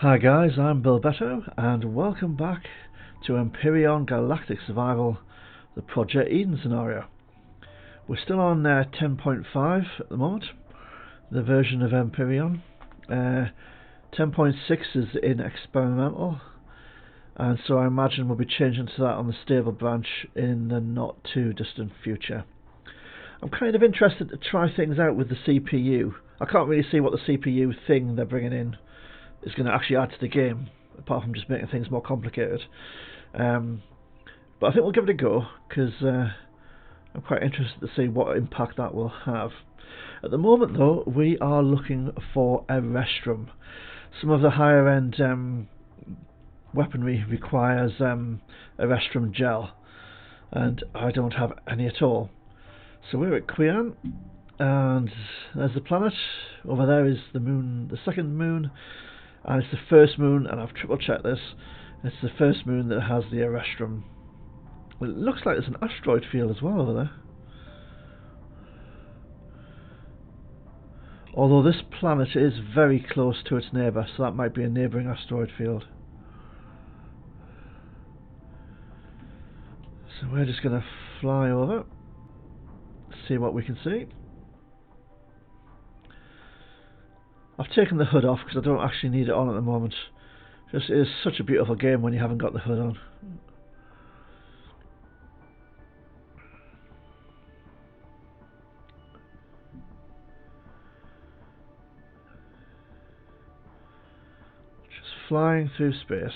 Hi guys, I'm Bill Beto and welcome back to Empyrion Galactic Survival, the Project Eden scenario. We're still on 10.5 at the moment, the version of Empyrion. 10.6 is in experimental, and so I imagine we'll be changing to that on the stable branch in the not too distant future. I'm kind of interested to try things out with the CPU. I can't really see what the CPU thing they're bringing in is going to actually add to the game, apart from just making things more complicated. But I think we'll give it a go, because I'm quite interested to see what impact that will have. At the moment though, we are looking for Erestrum. Some of the higher end weaponry requires Erestrum gel, and I don't have any at all. So we're at Quian, and there's the planet. Over there is the moon, the second moon, and it's the first moon, and I've triple checked this. It's the first moon that has the Erestrum. Well, it looks like there's an asteroid field as well over there. Although this planet is very close to its neighbour, so that might be a neighbouring asteroid field. So we're just going to fly over, see what we can see. I've taken the hood off because I don't actually need it on at the moment. It is such a beautiful game when you haven't got the hood on. Just flying through space.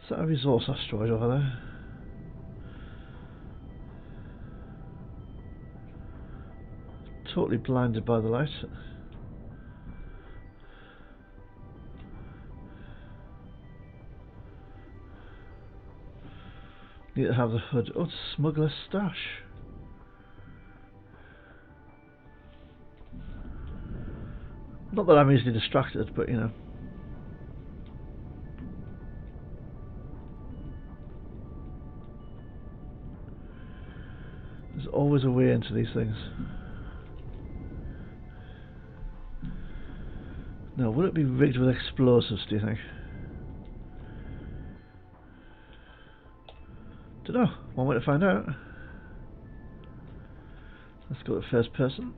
Is that a resource asteroid over there? Totally blinded by the light. Need to have the hood. Oh, it's a smuggler's stash. Not that I'm easily distracted, but you know. There's always a way into these things. Now, would it be rigged with explosives, do you think? Dunno. One way to find out. Let's go to first person.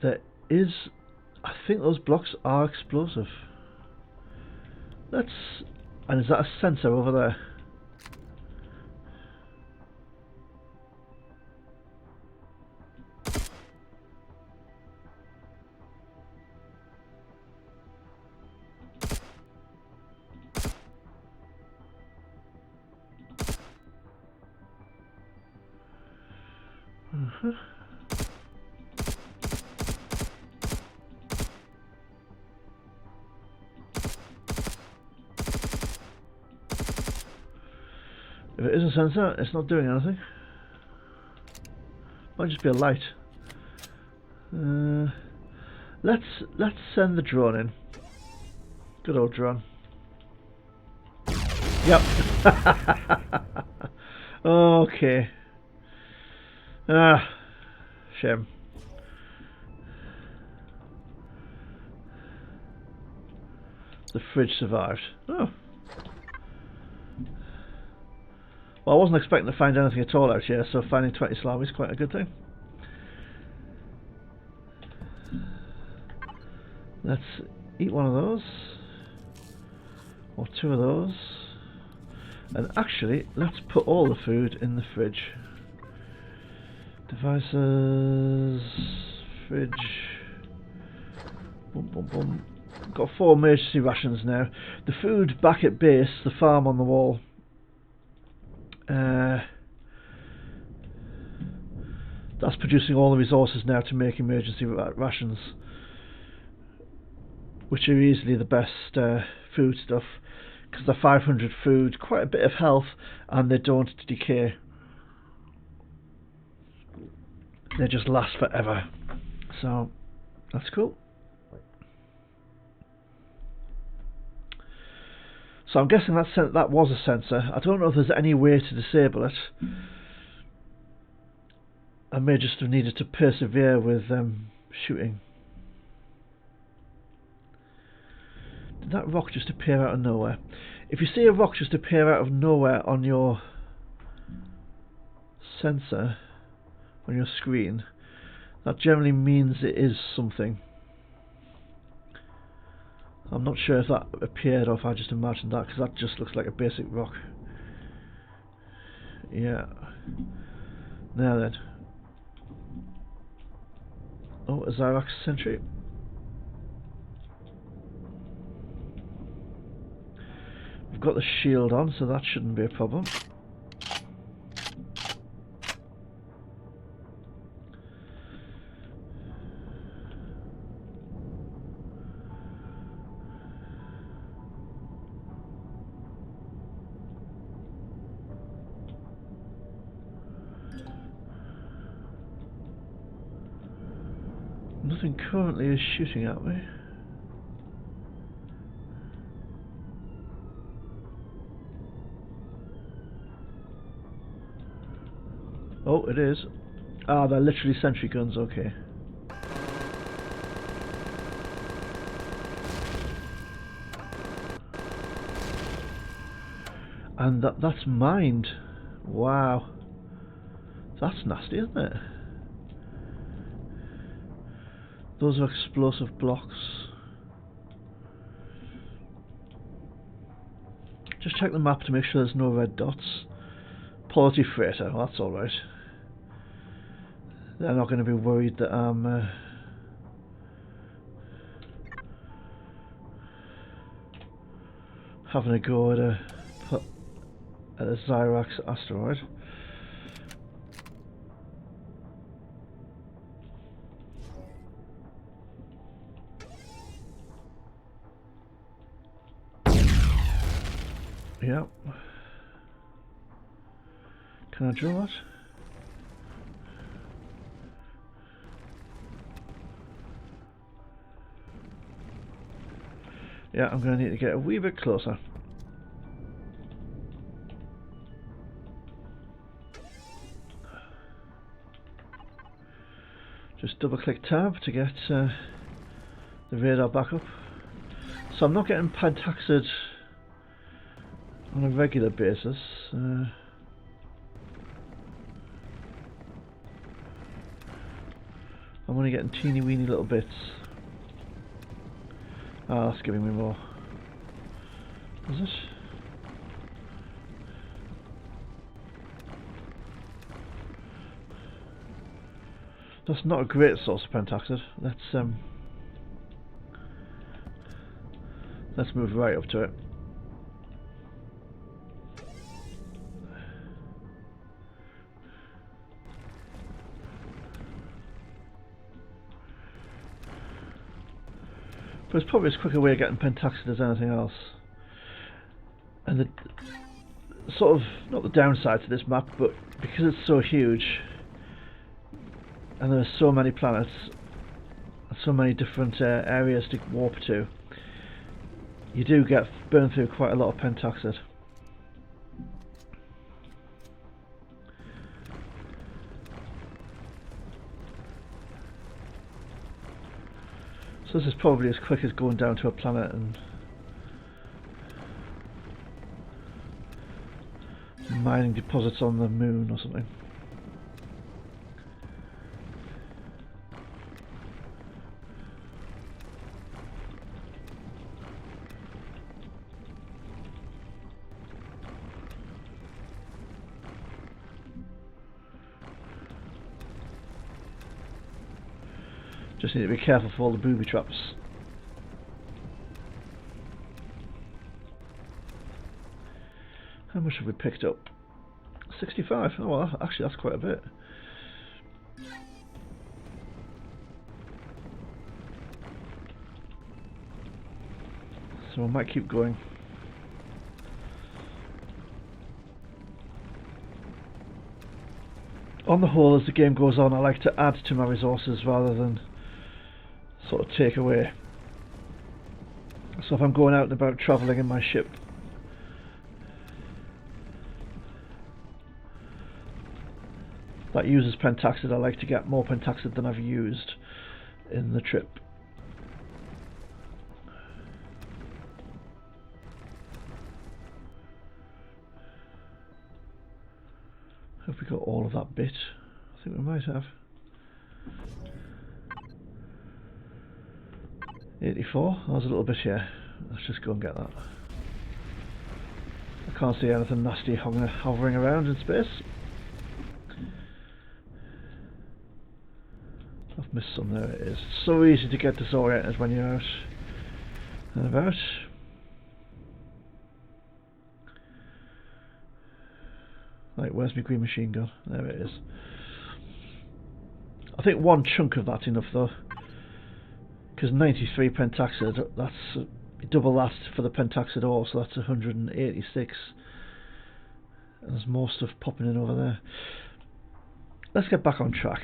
There is... I think those blocks are explosive. Let's... And is that a sensor over there? If it is a sensor, it's not doing anything. Might just be a light. Let's send the drone in. Good old drone. Yep. Okay. Shame. The fridge survived. Oh. Well, I wasn't expecting to find anything at all out here, so finding 20 salami is quite a good thing. Let's eat one of those, or two of those, and actually let's put all the food in the fridge. Devices, fridge, boom boom boom. Got 4 emergency rations now. The food back at base, the farm on the wall, that's producing all the resources now to make emergency rations, which are easily the best food stuff, because they're 500 food, quite a bit of health, and they don't decay. They just last forever, so that's cool. So I'm guessing that was a sensor. I don't know if there's any way to disable it. I I may just have needed to persevere with shooting. Did that rock just appear out of nowhere? If you see a rock just appear out of nowhere on your sensor, on your screen, that generally means it is something. I'm not sure if that appeared or if I just imagined that, because that just looks like a basic rock. Yeah. Now then. Oh, a Zirax sentry. We've got the shield on, so that shouldn't be a problem. Nothing currently is shooting at me. Oh, it is. Ah, they're literally sentry guns, okay. And that's mined. Wow. That's nasty, isn't it? Those are explosive blocks. Just check the map to make sure there's no red dots. Quality freighter, well, that's alright. They're not going to be worried that I'm having a go at a Zirax asteroid. Yep. Can I drill that? Yeah, I'm going to need to get a wee bit closer. Just double click tab to get the radar back up. So I'm not getting pentaxid on a regular basis. I'm only getting teeny weeny little bits. Ah, that's giving me more. Is it? That's not a great source of pentaxid. Let's move right up to it. But it's probably as quick a way of getting pentaxid as anything else. And the sort of, not the downside to this map, but because it's so huge and there are so many planets, so many different areas to warp to, you do get burned through quite a lot of pentaxid. So this is probably as quick as going down to a planet and mining deposits on the moon or something. Just need to be careful for all the booby traps. How much have we picked up? 65. Oh well, actually that's quite a bit. So I might keep going. On the whole, as the game goes on, I like to add to my resources rather than sort of take away. So if I'm going out and about travelling in my ship, that uses pentaxid. I like to get more pentaxid than I've used in the trip. Hope we got all of that bit. I think we might have. 84. That was a little bit here. Let's just go and get that. I can't see anything nasty hovering around in space. I've missed some. There it is. It's so easy to get disoriented when you're out and about. Right, where's my green machine gun? There it is. I think one chunk of that's enough though, because 93 pentaxid, that's double that for the pentaxid ore, so that's 186. And there's more stuff popping in over there. Let's get back on track.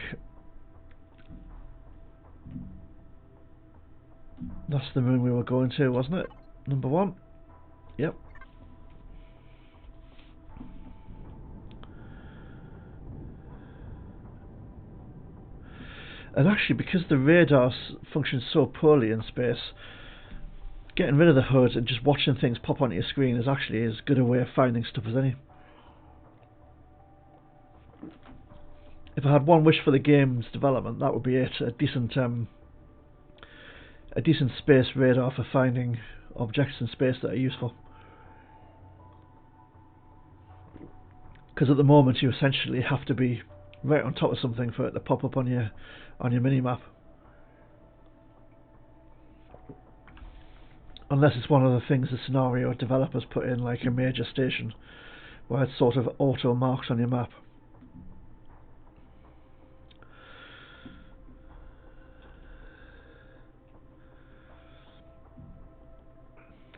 That's the moon we were going to, wasn't it? Number 1. Yep. And actually, because the radar functions so poorly in space, getting rid of the HUD and just watching things pop onto your screen is actually as good a way of finding stuff as any. If I had one wish for the game's development, that would be it. A decent space radar for finding objects in space that are useful. Because at the moment you essentially have to be right on top of something for it to pop up on your mini-map. Unless it's one of the things the scenario developers put in, like a major station, where it's sort of auto-marks on your map.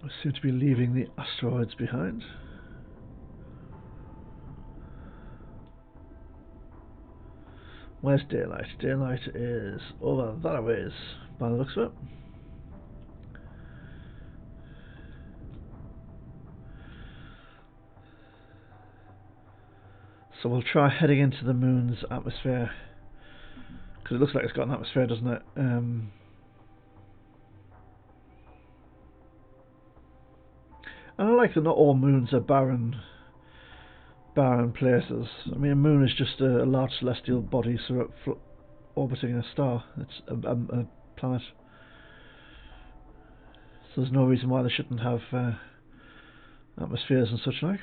I seem to be leaving the asteroids behind. Where's daylight? Daylight is over that ways, by the looks of it. So we'll try heading into the moon's atmosphere, because it looks like it's got an atmosphere, doesn't it? And I like that not all moons are barren places. I mean, a moon is just a large celestial body orbiting a star. It's a planet. So there's no reason why they shouldn't have atmospheres and such like.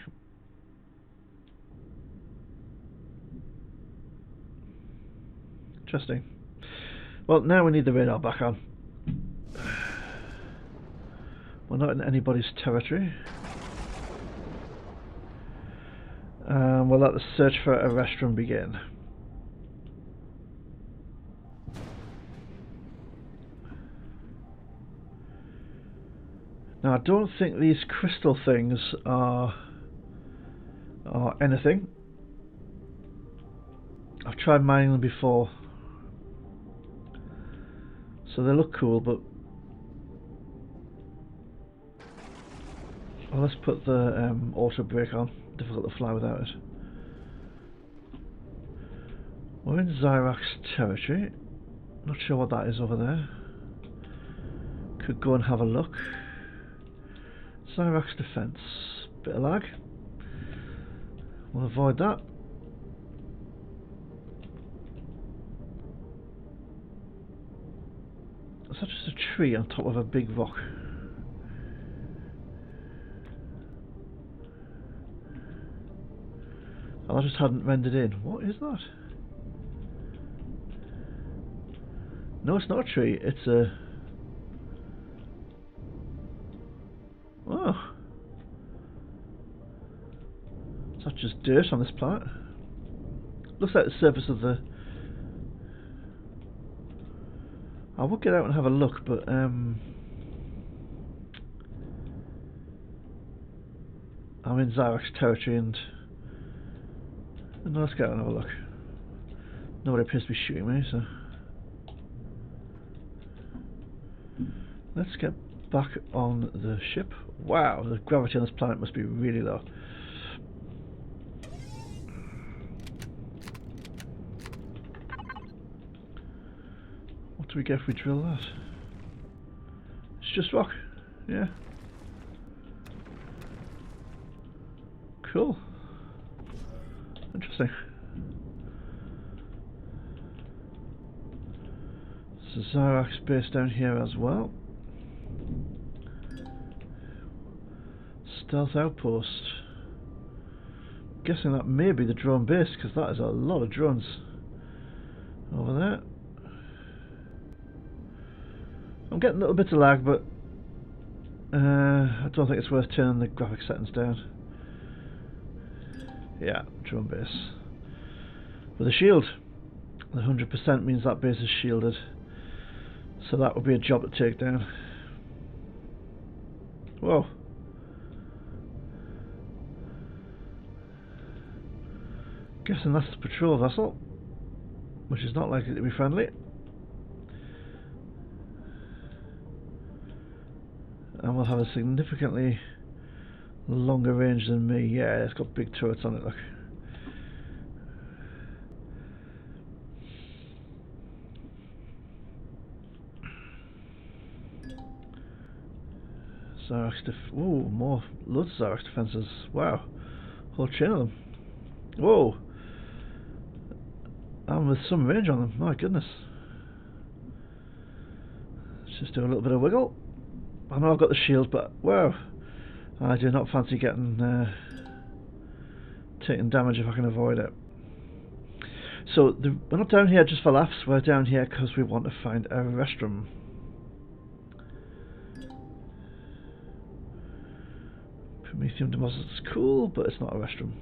Interesting. Well, now we need the radar back on. We're not in anybody's territory. We'll let the search for Erestrum begin. Now I don't think these crystal things are anything. I've tried mining them before, so they look cool, but well, let's put the auto brake on. Difficult to fly without it. We're in Zirax territory. Not sure what that is over there. Could go and have a look. Zirax defense. Bit of lag. We'll avoid that. Is that just a tree on top of a big rock? Oh, I just hadn't rendered in. What is that? No, it's not a tree. It's a... Oh. Is that just dirt on this planet? Looks like the surface of the... I would get out and have a look, but I'm in Zirax territory and let's go out and have a look. Nobody appears to be shooting me, so let's get back on the ship. Wow, the gravity on this planet must be really low. do we get if we drill that? It's just rock. Yeah. Cool. Interesting. There's a Zirax base down here as well. Stealth outpost. Guessing that may be the drone base, because that is a lot of drones over there. I'm getting little bits of lag, but I don't think it's worth turning the graphic settings down. Yeah, drone base. With a shield. The 100% means that base is shielded. So that would be a job to take down. Whoa. Guessing that's the patrol vessel, which is not likely to be friendly. And will have a significantly longer range than me. Yeah, it's got big turrets on it, look. Zirax ooh, loads of Zirax defences. Wow. Whole chain of them. Whoa. And with some range on them, my goodness. Let's just do a little bit of wiggle. I know I've got the shield, but wow. I do not fancy getting taking damage if I can avoid it. So we're not down here just for laughs, we're down here because we want to find a Erestrum. Promethium deposit's cool, but it's not a Erestrum.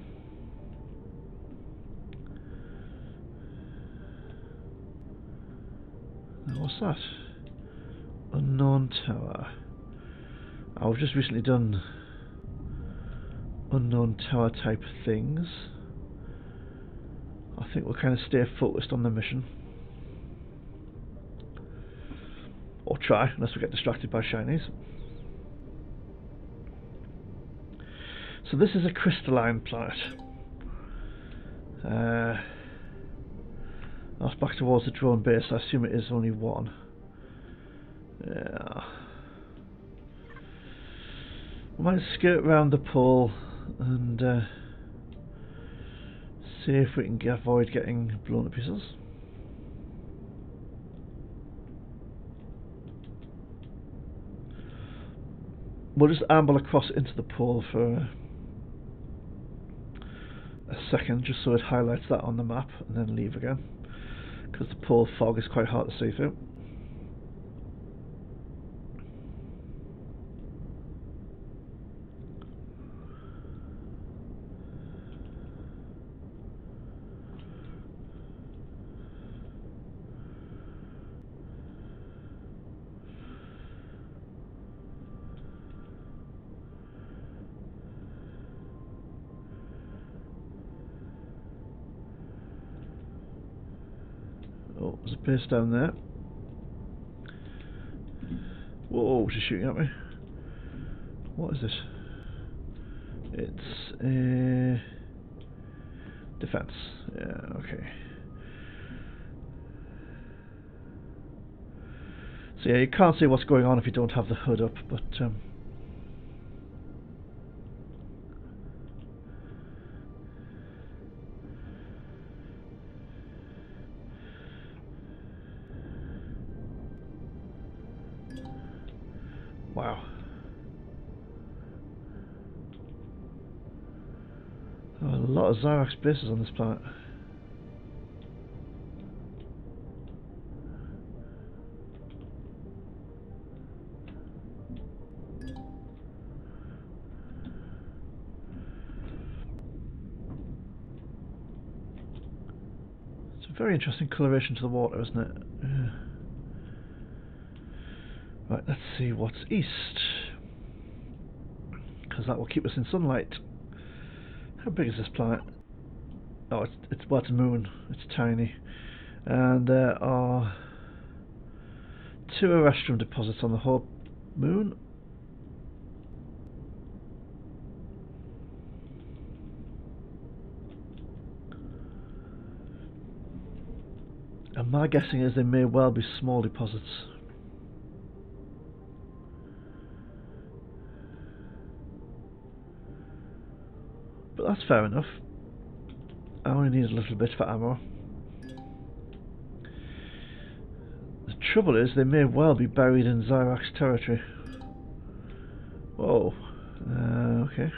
Now what's that? Unknown tower. I've just recently done unknown tower type things. I think we'll kind of stay focused on the mission. Or try, unless we get distracted by shinies. So this is a crystalline planet. That's back towards the drone base. I assume it is only one. Yeah. We might skirt around the pole and see if we can avoid getting blown to pieces. We'll just amble across into the pole for a second, just so it highlights that on the map, and then leave again, because the pole fog is quite hard to see through. Oh, there's a base down there. Whoa, she's shooting at me. What is this? It's a defense. Yeah, okay. So yeah, you can't see what's going on if you don't have the hood up, but wow. Oh, a lot of Zirax bases on this planet. It's a very interesting coloration to the water, isn't it? Yeah. Right, let's see what's east, because that will keep us in sunlight. How big is this planet? Oh, it's a moon. It's tiny, and there are 2 Erestrum deposits on the whole moon. And my guessing is they may well be small deposits. But that's fair enough. I only need a little bit for ammo. The trouble is they may well be buried in Zirax territory. Whoa. Okay.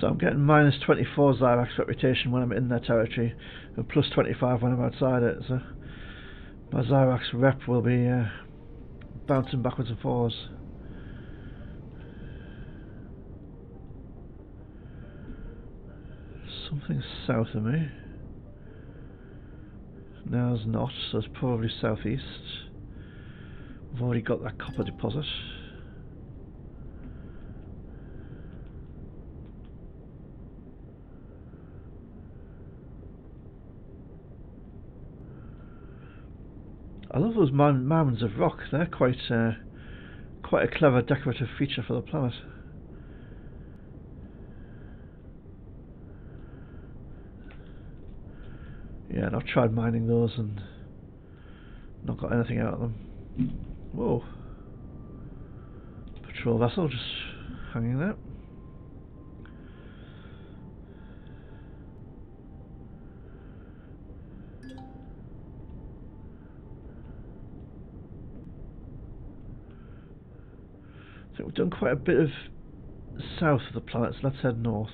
So I'm getting minus 24 Zirax reputation when I'm in their territory, and plus 25 when I'm outside it, so my Zirax rep will be bouncing backwards and forwards. Something south of me. No, it's not, so it's probably southeast. We've already got that copper deposit. I love those mounds of rock. They're quite a clever decorative feature for the planet. Yeah, and I've tried mining those and not got anything out of them. Whoa. Patrol vessel just hanging there. I think we've done quite a bit of south of the planet, so let's head north.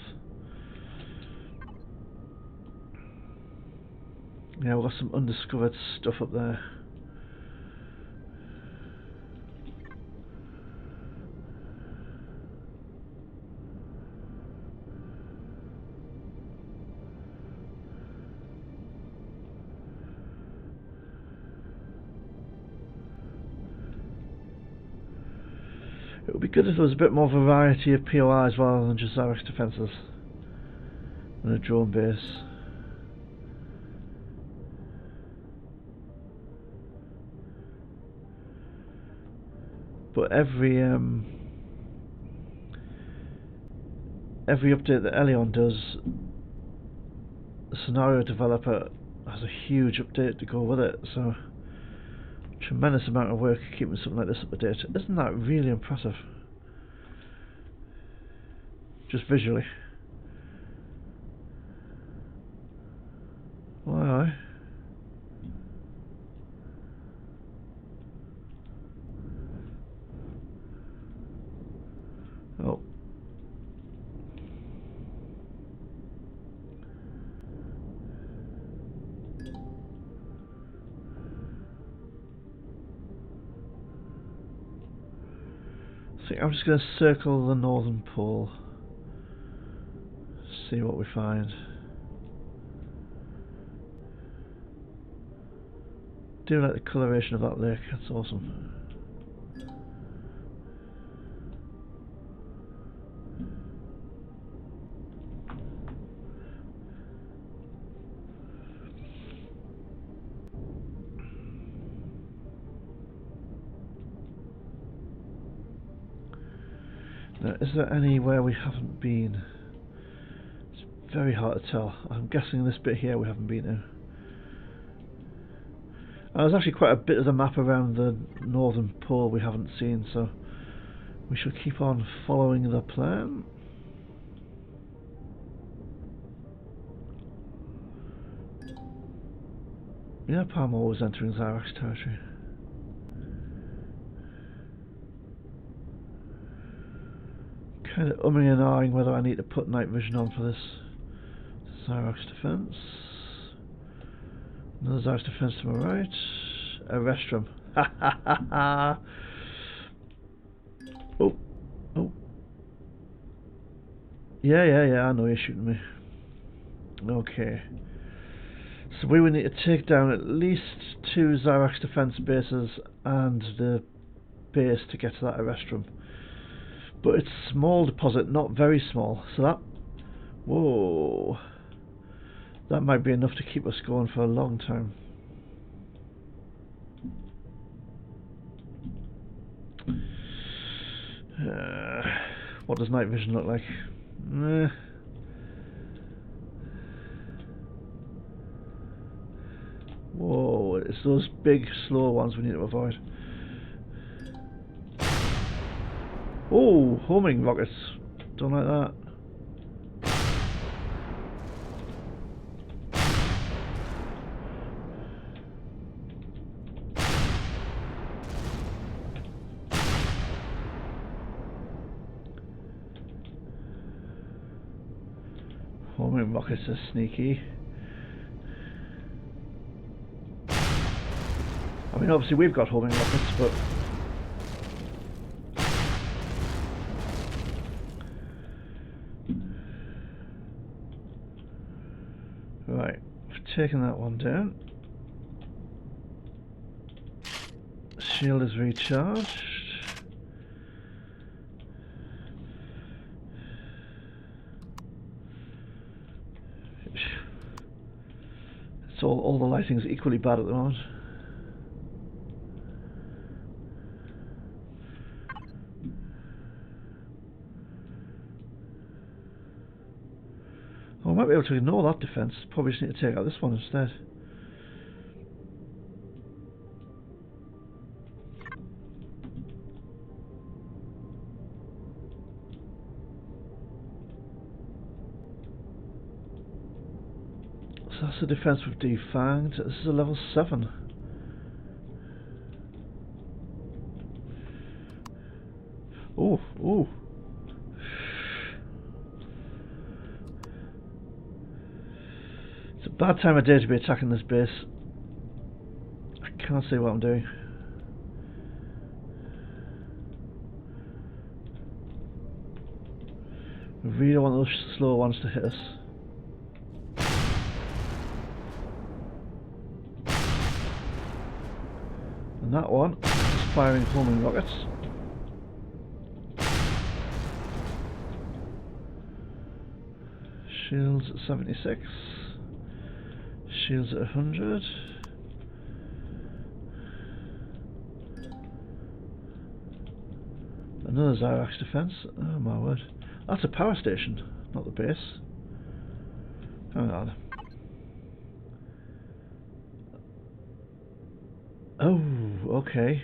Yeah, we've got some undiscovered stuff up there. It would be good if there was a bit more variety of POIs rather than just Zirax defences and a drone base. But every update that Elion does, the scenario developer has a huge update to go with it, so tremendous amount of work keeping something like this up to date. Isn't that really impressive? Just visually. Why? Oh. I think I'm just going to circle the northern pole. See what we find. Do like the coloration of that lake, that's awesome. Now, is there anywhere we haven't been? It's very hard to tell. I'm guessing this bit here we haven't been to. There's actually quite a bit of the map around the northern pole we haven't seen, so we shall keep on following the plan. Yeah, I'm always entering Zirax territory. Kind of umming and ahhing whether I need to put night vision on for this. Zirax defense. Another Zirax defense to my right. Erestrum. Ha ha ha ha. Oh. Oh. Yeah, I know you're shooting me. Okay. So we would need to take down at least 2 Zirax defense bases and the base to get to that Erestrum. But it's small deposit, not very small. So that... Whoa. That might be enough to keep us going for a long time. What does night vision look like? Whoa, it's those big, slow ones we need to avoid. Oh, homing rockets. Don't like that. Homing rockets are sneaky. I mean, obviously we've got homing rockets, but right, we've taken that one down. Shield is recharged. It's all the lighting's equally bad at the moment. I might be able to ignore that defense. Probably just need to take out this one instead. So that's the defense with defanged. This is a level 7. Oh, oh. It's a bad time of day to be attacking this base. I can't see what I'm doing. We really don't want those slow ones to hit us. And that one is firing homing rockets. Shields at 76. Shields at 100. Another Zirax defense. Oh my word. That's a power station, not the base. Hang on. Oh, okay.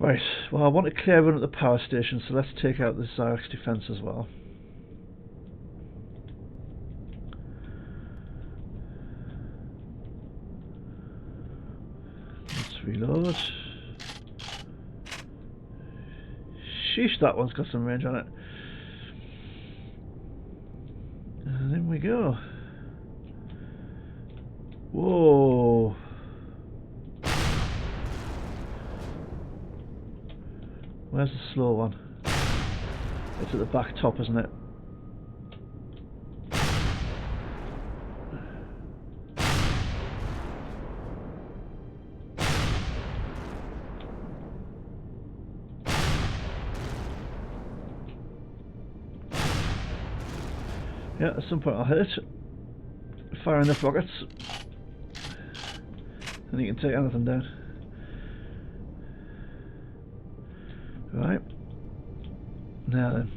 Right, well I want to clear run at the power station, so let's take out the Zirax defense as well. Let's reload. Sheesh, that one's got some range on it. And in we go. Whoa. Where's the slow one? It's at the back top, isn't it? Yeah, at some point I'll hit it. Fire enough rockets and you can take anything down. Right. Now then.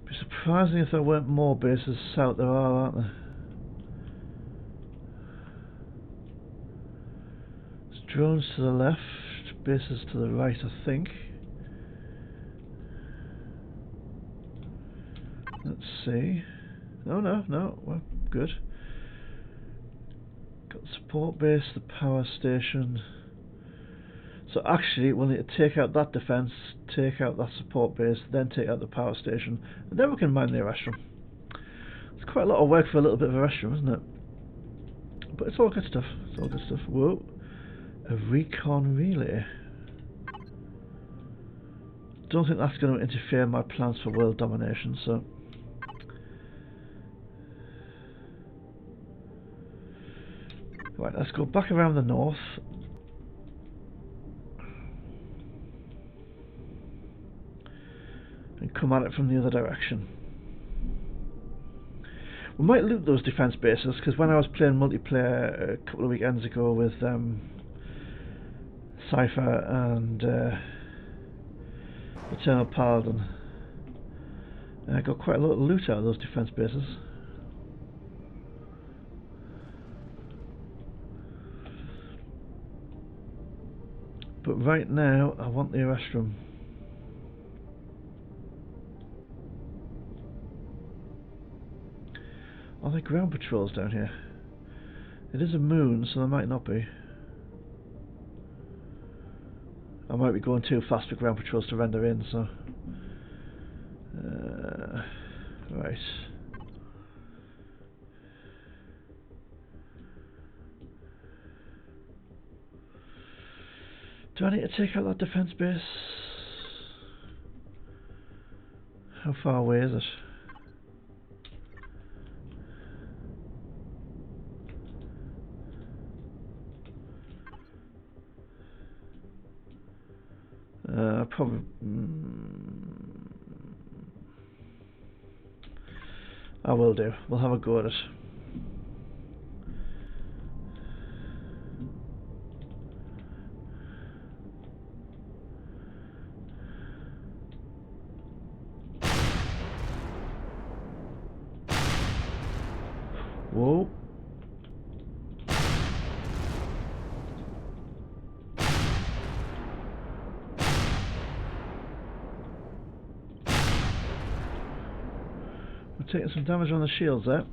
Be surprising if there weren't more bases south. There are, aren't there? There's drones to the left, bases to the right, I think. Let's see. No, we're good. Got the support base, the power station. So actually we'll need to take out that defense, take out that support base, then take out the power station, and then we can mine the Erestrum. It's quite a lot of work for a little bit of Erestrum, isn't it? But it's all good stuff. It's all good stuff. Whoa. A recon relay. Don't think that's going to interfere in my plans for world domination, so Right, let's go back around the north. And come at it from the other direction. We might loot those defence bases, because when I was playing multiplayer a couple of weekends ago with Cypher and Eternal Paladin, I got quite a lot of loot out of those defence bases. But right now I want the Erestrum. Are there ground patrols down here? It is a moon, so there might not be. I might be going too fast for ground patrols to render in, so... right. Do I need to take out that defence base? How far away is it? Probably... I will do. We'll have a go at it. Whoa. We're taking some damage on the shields there.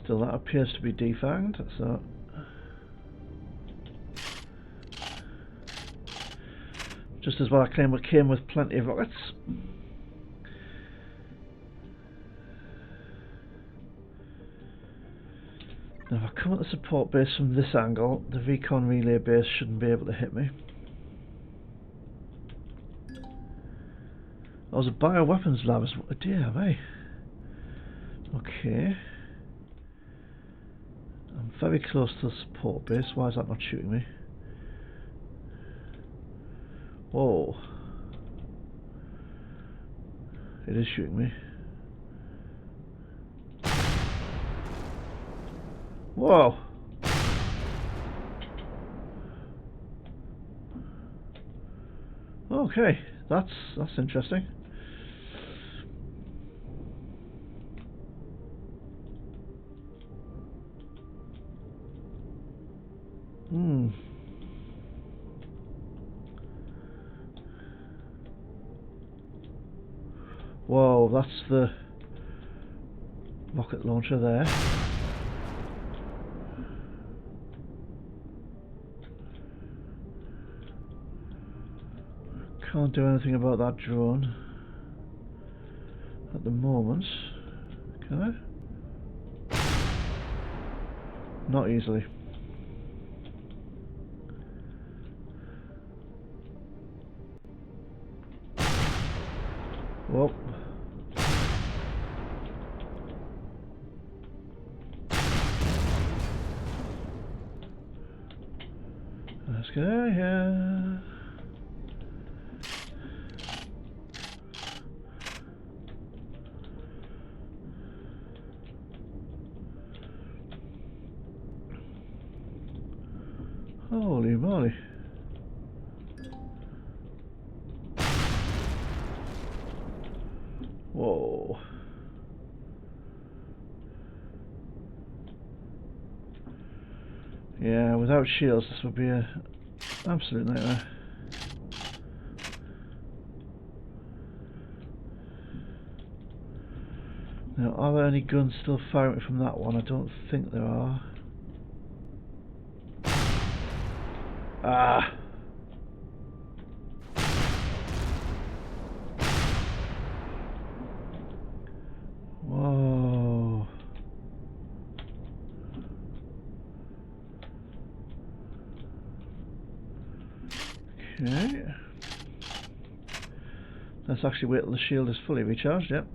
Still, that appears to be defanged, so... just as well I claim we came with plenty of rockets. Now if I come at the support base from this angle, the recon relay base shouldn't be able to hit me. Oh, there's a bioweapons lab as well. Dear me. Okay. I'm very close to the support base. Why is that not shooting me? Whoa. It is shooting me. Whoa. Okay, that's interesting. Whoa, that's the rocket launcher there. Can't do anything about that drone at the moment, can I? Not easily. Whoa. Let's get out of here. Holy moly. Whoa. Yeah, without shields this would be an absolute nightmare. Now, are there any guns still firing from that one? I don't think there are. Ah! Whoa. Okay. Let's actually wait till the shield is fully recharged, yep.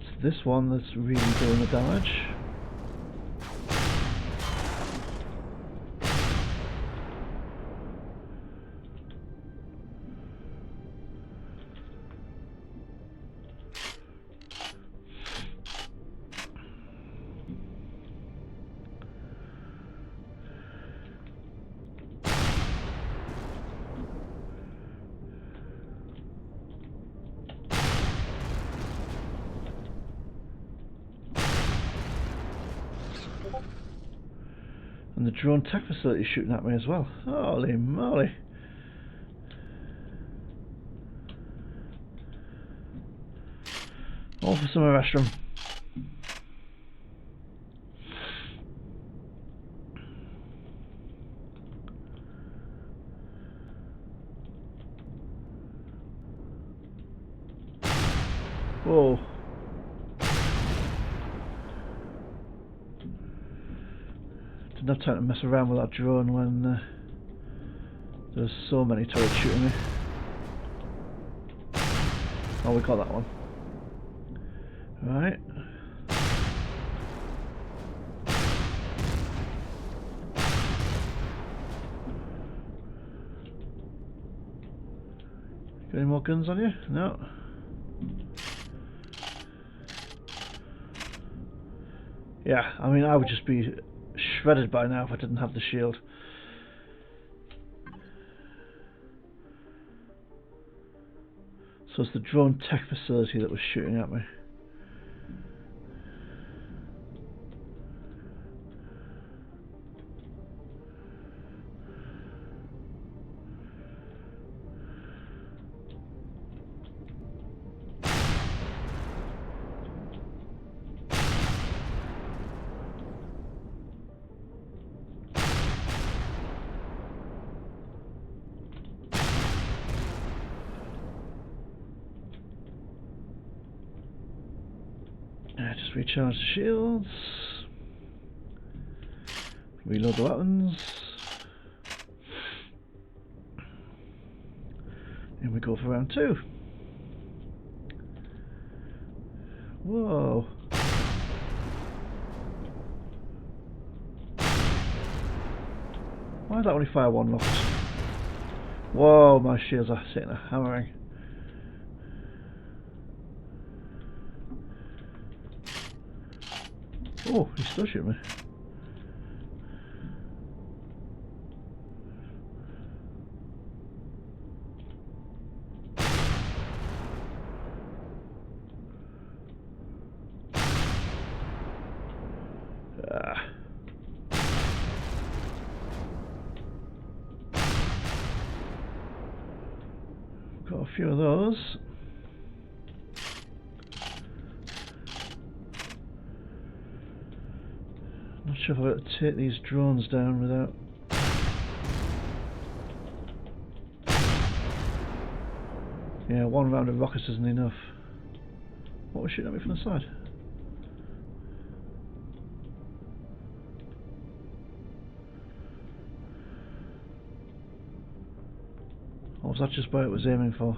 It's this one that's really doing the damage. And the drone tech facility is shooting at me as well. Holy moly. All for some Erestrum. Whoa. Didn't have time to mess around with that drone when there's so many turrets shooting me. Oh, we got that one. Right. Got any more guns on you? No. Yeah, I mean, I would just be shredded by now if I didn't have the shield. So it's the drone tech facility that was shooting at me. Just recharge the shields, reload the weapons, and we go for round 2. Whoa. Why did that only fire 1 rocket? Whoa, my shields are sitting there hammering. Oh, he's still shooting me. Got a few of those. Not sure if I'll be able to take these drones down without... Yeah, 1 round of rockets isn't enough. What was shooting at me from the side? Or was that just where it was aiming for?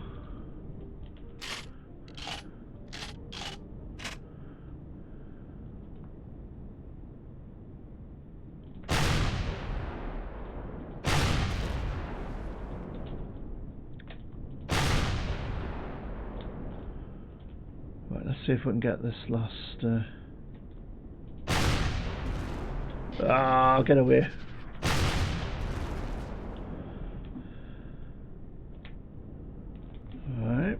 Right, let's see if we can get this last... Ah, get away. Alright.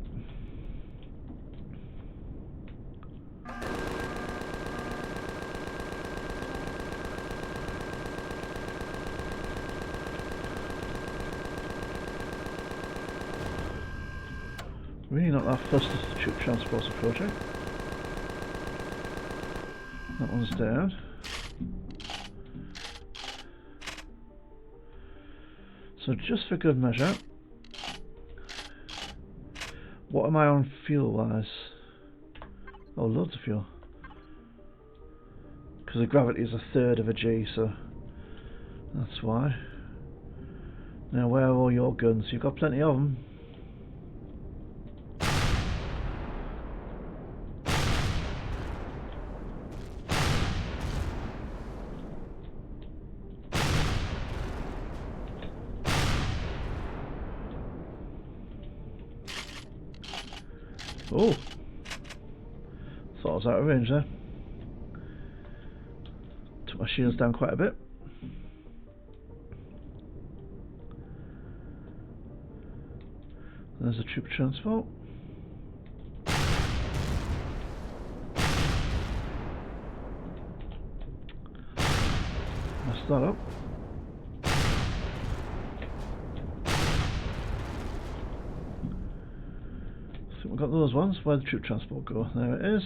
Really not that fussed as the troop transporter project. That one's down. So just for good measure, what am I on fuel wise? Oh, loads of fuel. Because the gravity is a third of a G, so that's why. Now, where are all your guns? You've got plenty of them. Oh, thought I was out of range there. Took my shields down quite a bit. There's a troop transport. Messed that up. I think we've got those ones. Where'd the troop transport go? There it is.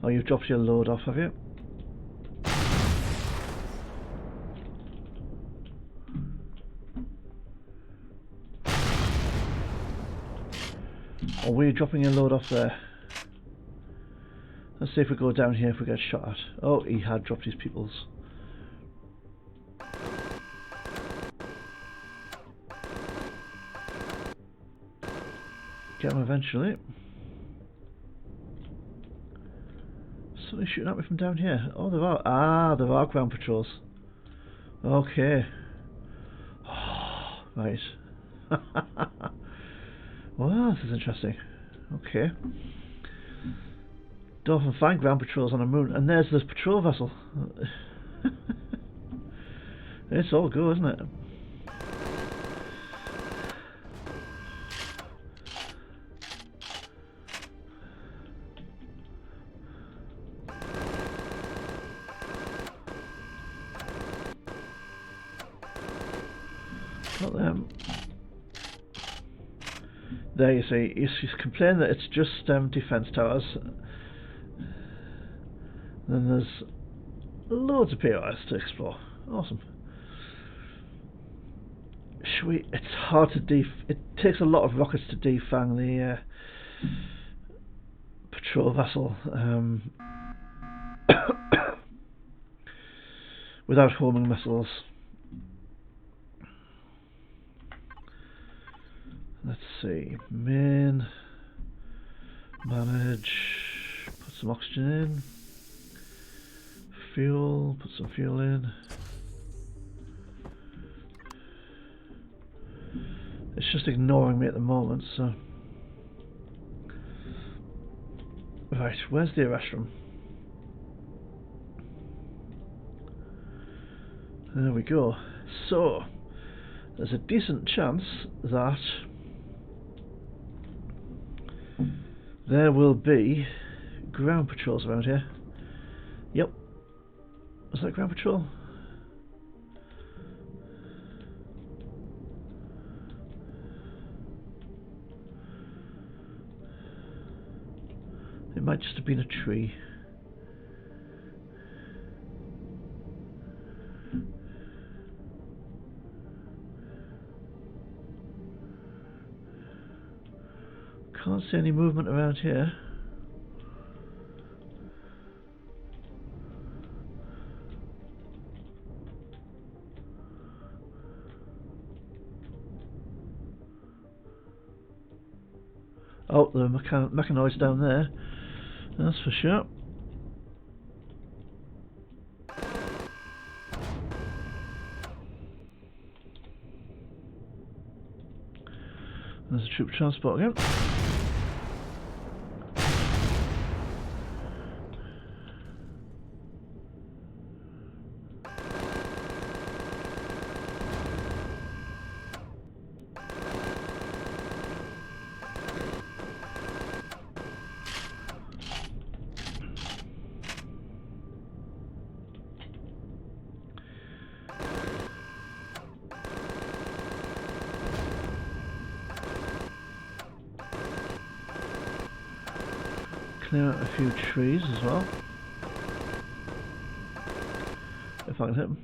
Oh, you've dropped your load off, have you? Or were you dropping your load off there? Let's see if we go down here if we get shot at. Oh, he had dropped his peoples. Get him eventually. Somebody's shooting at me from down here. Oh, there are. Ah, there are ground patrols. Okay. Oh, right. Well, this is interesting. Okay. Don't often find ground patrols on a moon. And there's this patrol vessel. It's all go, isn't it? Got them. There you see, he's complaining that it's just defence towers. Then there's loads of POIs to explore. Awesome. Should we? It's hard to it takes a lot of rockets to defang the patrol vessel without homing missiles. Let's see, main, manage, put some oxygen in, fuel, put some fuel in. It's just ignoring me at the moment, so. Right, where's the Erestrum? There we go. So, there's a decent chance that there will be ground patrols around here. Yep. Was that ground patrol? It might just have been a tree. Can't see any movement around here. Oh, the mechanoid's down there. That's for sure. There's a troop transport again. Clear out a few trees as well, if I can hit them.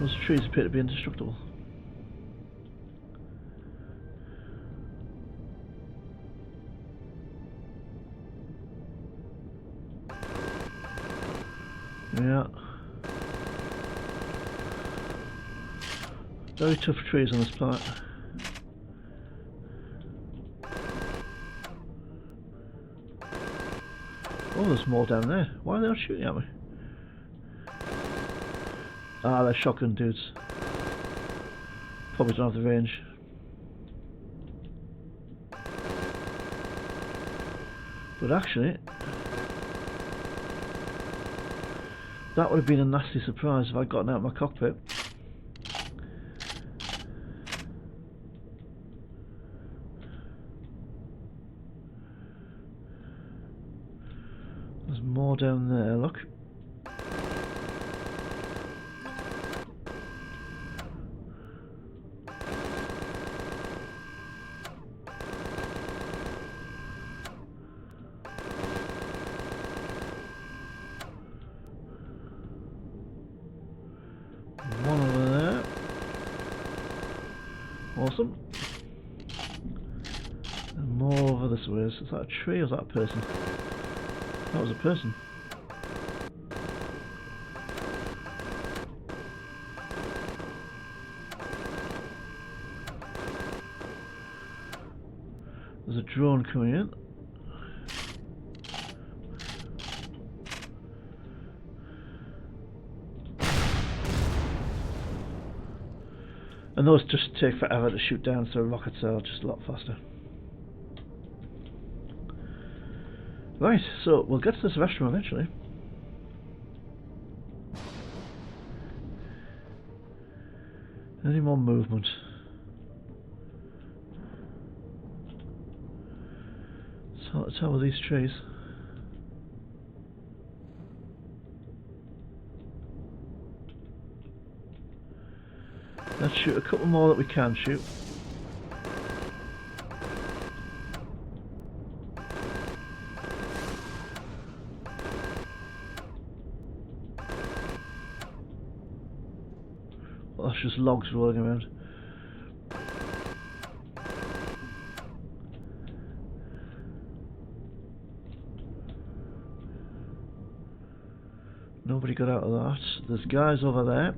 Those trees appear to be indestructible. Yeah. Very tough trees on this planet. Oh, there's more down there. Why are they not shooting at me? Ah, they're shotgun dudes. Probably don't have the range. But actually, that would have been a nasty surprise if I'd gotten out of my cockpit. There's more down there, look. One over there. Awesome. And more over this way. Is that a tree or is that a person? That was a person. There's a drone coming in. And those just take forever to shoot down, so rockets are just a lot faster. Right, so we'll get to this Erestrum eventually. Any more movement? It's hard to tell with these trees. Let's shoot a couple more that we can shoot. Well, that's just logs rolling around. Nobody got out of that. There's guys over there.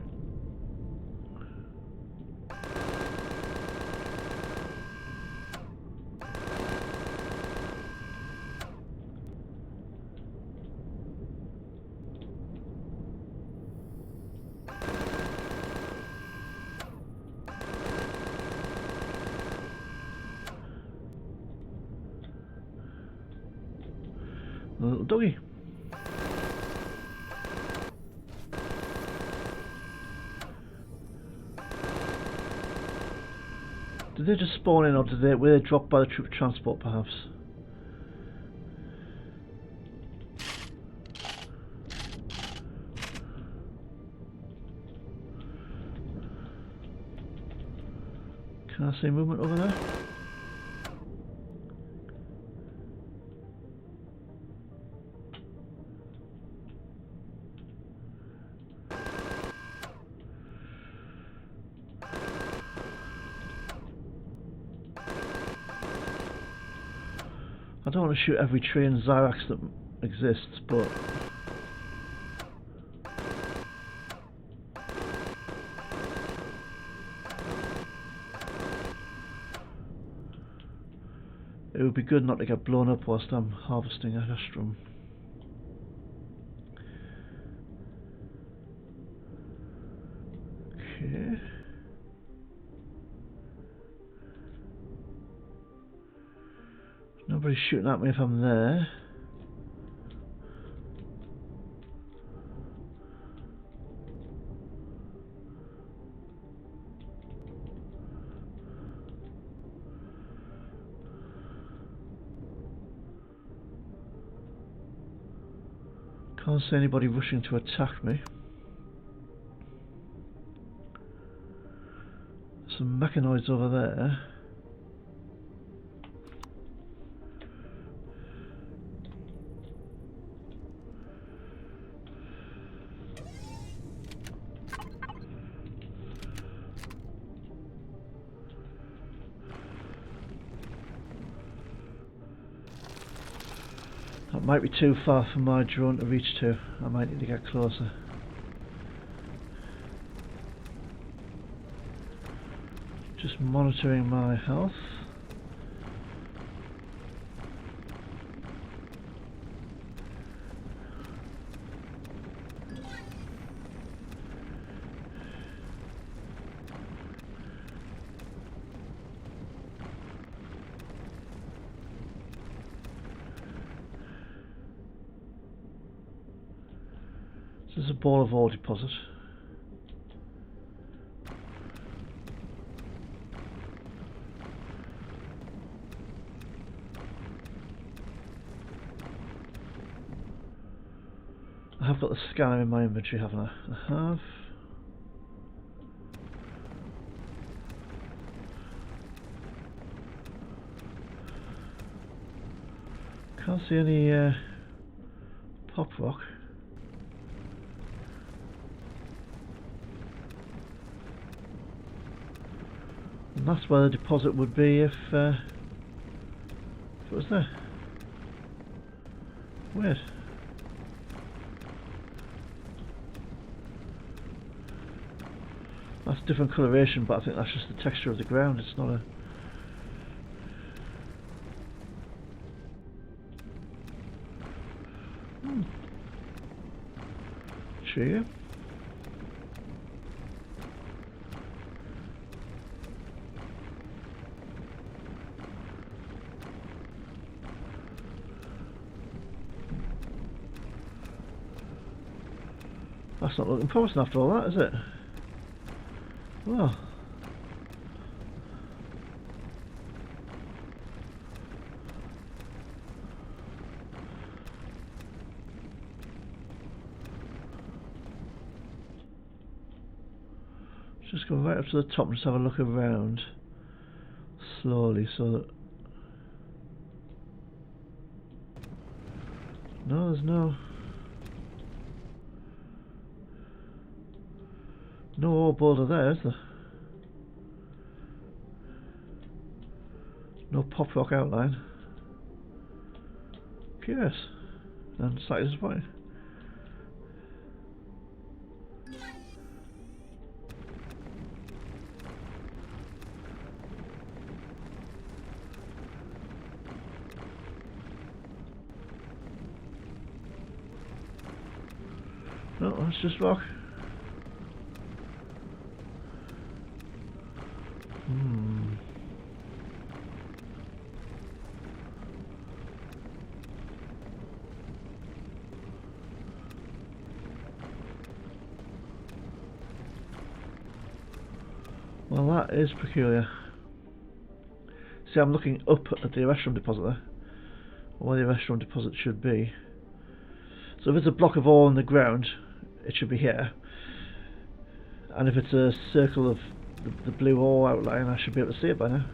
A little doggy. Did they just spawn in, or were they dropped by the troop transport perhaps? Can I see movement over there? I don't want to shoot every tree in Zirax that exists, but it would be good not to get blown up whilst I'm harvesting Erestrum. Okay. Nobody's shooting at me if I'm there. Can't see anybody rushing to attack me. Some mechanoids over there. That might be too far for my drone to reach to. I might need to get closer. Just monitoring my health. This is a ball of ore deposit. I have got the scanner in my inventory, haven't I? I have. Can't see any pop rock. And that's where the deposit would be if it was there. Weird. That's different coloration, but I think that's just the texture of the ground. It's not a... Tree. That's not looking promising after all that, is it? Well. Just go right up to the top and just have a look around slowly so that... No, there's no ore boulder there, is there? No pop rock outline. Curious and slightly disappointing. No, that's just rock. Well, that is peculiar. See, I'm looking up at the Erestrum deposit there, or where the Erestrum deposit should be. So if it's a block of ore on the ground, it should be here. And if it's a circle of the blue ore outline, I should be able to see it by now.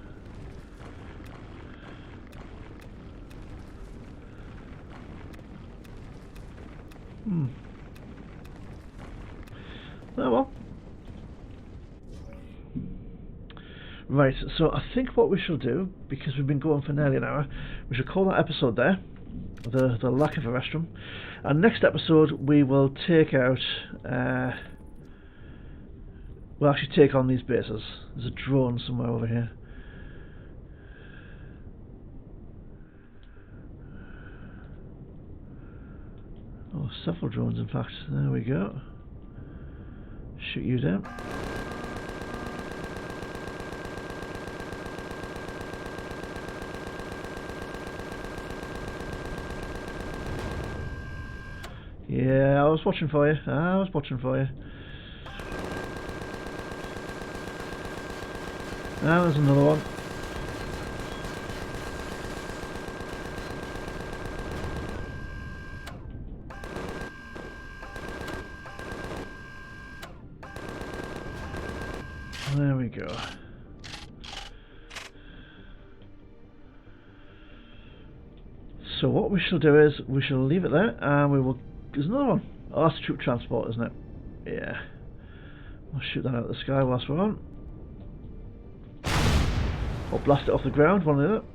Oh well. Right, so I think what we shall do, because we've been going for nearly an hour, we shall call that episode there, the lack of Erestrum. And next episode we will take out, we'll actually take on these bases. There's a drone somewhere over here. Oh, several drones in fact. There we go. Shoot you down. Yeah, I was watching for you. I was watching for you. Ah, there's another one. There we go. So what we shall do is we shall leave it there, and we will. There's another one. Oh, that's troop transport, isn't it? Yeah. I'll shoot that out of the sky whilst we're on. Or blast it off the ground, one or the other.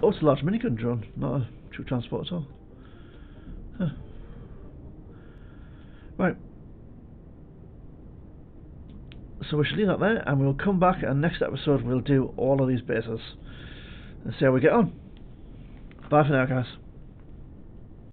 Oh, it's a large minigun drone, not a troop transport at all. Huh. Right. So we should leave that there, and we'll come back, and next episode we'll do all of these bases and see how we get on. Bye for now, guys.